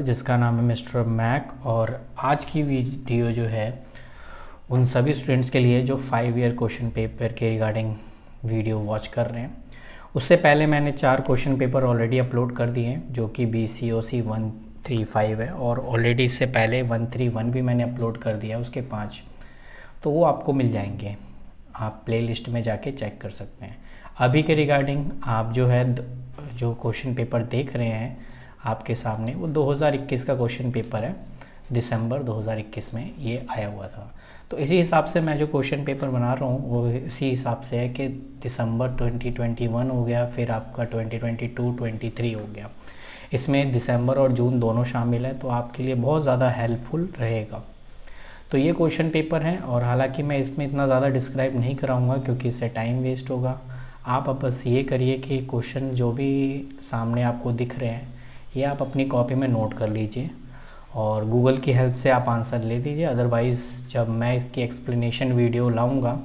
जिसका नाम है मिस्टर मैक। और आज की वीडियो जो है उन सभी स्टूडेंट्स के लिए जो 5 ईयर क्वेश्चन पेपर के रिगार्डिंग वीडियो वॉच कर रहे हैं। उससे पहले मैंने 4 क्वेश्चन पेपर ऑलरेडी अपलोड कर दिए हैं जो कि BCOC 135 है, और ऑलरेडी इससे पहले 131 भी मैंने अपलोड कर दिया है, उसके 5 तो वो आपको मिल जाएंगे। आप प्लेलिस्ट में जाके चेक कर सकते हैं। अभी के रिगार्डिंग आप जो है जो क्वेश्चन पेपर देख रहे हैं आपके सामने, वो 2021 का क्वेश्चन पेपर है। दिसंबर 2021 में ये आया हुआ था। तो इसी हिसाब से मैं जो क्वेश्चन पेपर बना रहा हूँ वो इसी हिसाब से है कि दिसंबर 2021 हो गया, फिर आपका 2022-23 हो गया। इसमें दिसंबर और जून दोनों शामिल है, तो आपके लिए बहुत ज़्यादा हेल्पफुल रहेगा। तो ये क्वेश्चन पेपर हैं, और हालांकि मैं इसमें इतना ज़्यादा डिस्क्राइब नहीं कराऊंगा क्योंकि इससे टाइम वेस्ट होगा। आप अब बस ये करिए कि क्वेश्चन जो भी सामने आपको दिख रहे हैं ये आप अपनी कॉपी में नोट कर लीजिए, और गूगल की हेल्प से आप आंसर ले दीजिए। अदरवाइज़ जब मैं इसकी एक्सप्लेनेशन वीडियो लाऊंगा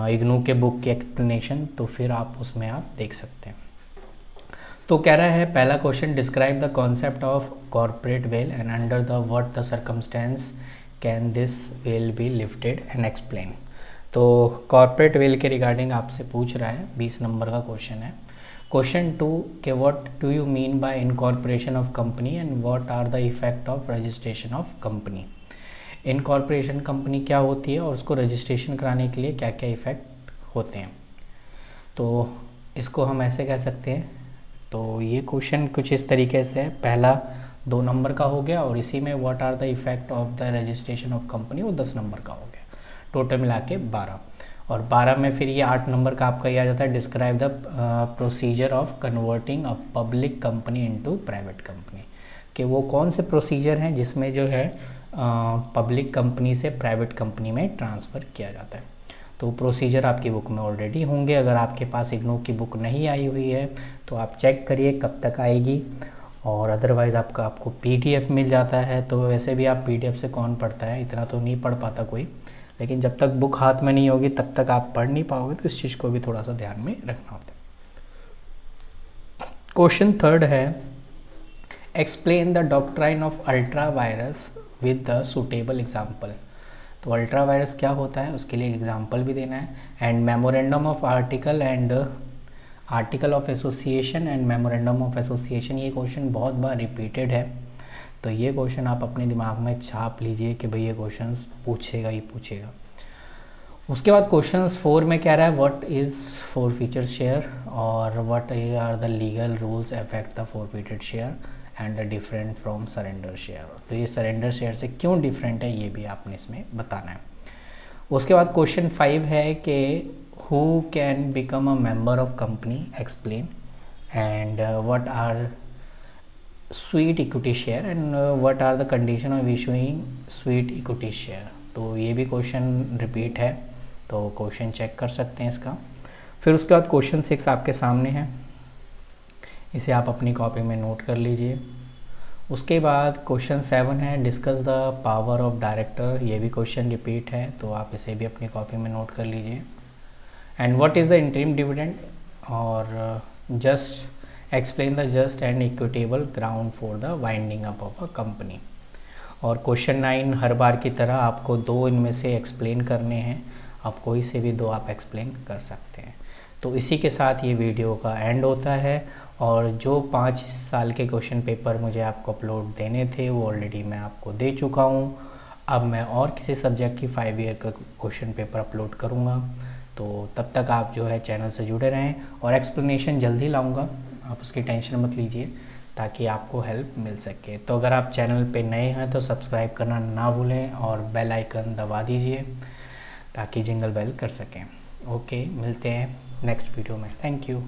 इग्नू के बुक की एक्सप्लेनेशन, तो फिर आप उसमें आप देख सकते हैं। तो कह रहा है पहला question, describe the concept of corporate veil and under the what the circumstance can this well be lifted and explain. तो कॉर्पोरेट वेल के रिगार्डिंग आपसे पूछ रहा है, 20 नंबर का क्वेश्चन है। क्वेश्चन 2 के what do you mean by incorporation of company and what are the effect of registration of company. Incorporation company क्या होती है और उसको रजिस्ट्रेशन कराने के लिए क्या क्या इफ़ेक्ट होते हैं। तो इसको हम ऐसे कह सकते हैं। तो ये क्वेश्चन कुछ इस तरीके से है। पहला 2 नंबर का हो गया, और इसी में what are the effect of the registration of company वो 10 नंबर का हो गया। टोटल मिला के 12, और 12 में फिर ये 8 नंबर का आपका ये आ जाता है, describe the procedure of converting a public company into private company. कि वो कौन से प्रोसीजर हैं जिसमें जो है पब्लिक कंपनी से प्राइवेट कंपनी में ट्रांसफ़र किया जाता है। तो प्रोसीजर आपकी बुक में ऑलरेडी होंगे। अगर आपके पास इग्नू की बुक नहीं आई हुई है तो आप चेक करिए कब तक आएगी, और अदरवाइज़ आपको PDF मिल जाता है। तो वैसे भी आप PDF से कौन पढ़ता है, इतना तो नहीं पढ़ पाता कोई, लेकिन जब तक बुक हाथ में नहीं होगी तब तक आप पढ़ नहीं पाओगे, तो इस चीज़ को भी थोड़ा सा ध्यान में रखना होता है। क्वेश्चन 3 है, explain the doctrine of ultra vires with the suitable example. तो अल्ट्रा वायरस क्या होता है उसके लिए एग्जाम्पल भी देना है। And memorandum of article and article of association and memorandum of association, ये क्वेश्चन बहुत बार रिपीटेड है। तो ये क्वेश्चन आप अपने दिमाग में छाप लीजिए कि भाई ये क्वेश्चन पूछेगा ही पूछेगा। उसके बाद क्वेश्चन 4 में कह रहा है व्हाट इज़ फोरफीचर शेयर, और what are the legal rules affect the forfeited share and the different from surrender share. तो ये सरेंडर शेयर से क्यों डिफरेंट है ये भी आपने इसमें बताना है। उसके बाद क्वेश्चन 5 है कि who can become a member of company, explain, and what are sweet equity share and what are the condition of issuing sweet equity share. तो ये भी क्वेश्चन रिपीट है, तो क्वेश्चन चेक कर सकते हैं इसका। फिर उसके बाद क्वेश्चन 6 आपके सामने है, इसे आप अपनी कॉपी में नोट कर लीजिए। उसके बाद क्वेश्चन 7 है, discuss the power of director. ये भी क्वेश्चन रिपीट है, तो आप इसे भी अपनी कॉपी में नोट कर लीजिए। And what is the interim dividend, और just explain the just and equitable ground for the winding up of a company. और क्वेश्चन 9 हर बार की तरह आपको 2 इनमें से एक्सप्लेन करने हैं। आप कोई से भी 2 आप एक्सप्लेन कर सकते हैं। तो इसी के साथ ये वीडियो का एंड होता है, और जो 5 साल के क्वेश्चन पेपर मुझे आपको अपलोड देने थे वो ऑलरेडी मैं आपको दे चुका हूँ। अब मैं और किसी सब्जेक्ट की 5 ईयर का क्वेश्चन पेपर अपलोड करूँगा। तो तब तक आप जो है चैनल से जुड़े रहें, और एक्सप्लेनेशन जल्दी लाऊंगा, आप उसकी टेंशन मत लीजिए, ताकि आपको हेल्प मिल सके। तो अगर आप चैनल पे नए हैं तो सब्सक्राइब करना ना भूलें, और बेल आइकन दबा दीजिए ताकि जिंगल बेल कर सकें। ओके, मिलते हैं नेक्स्ट वीडियो में। Thank you.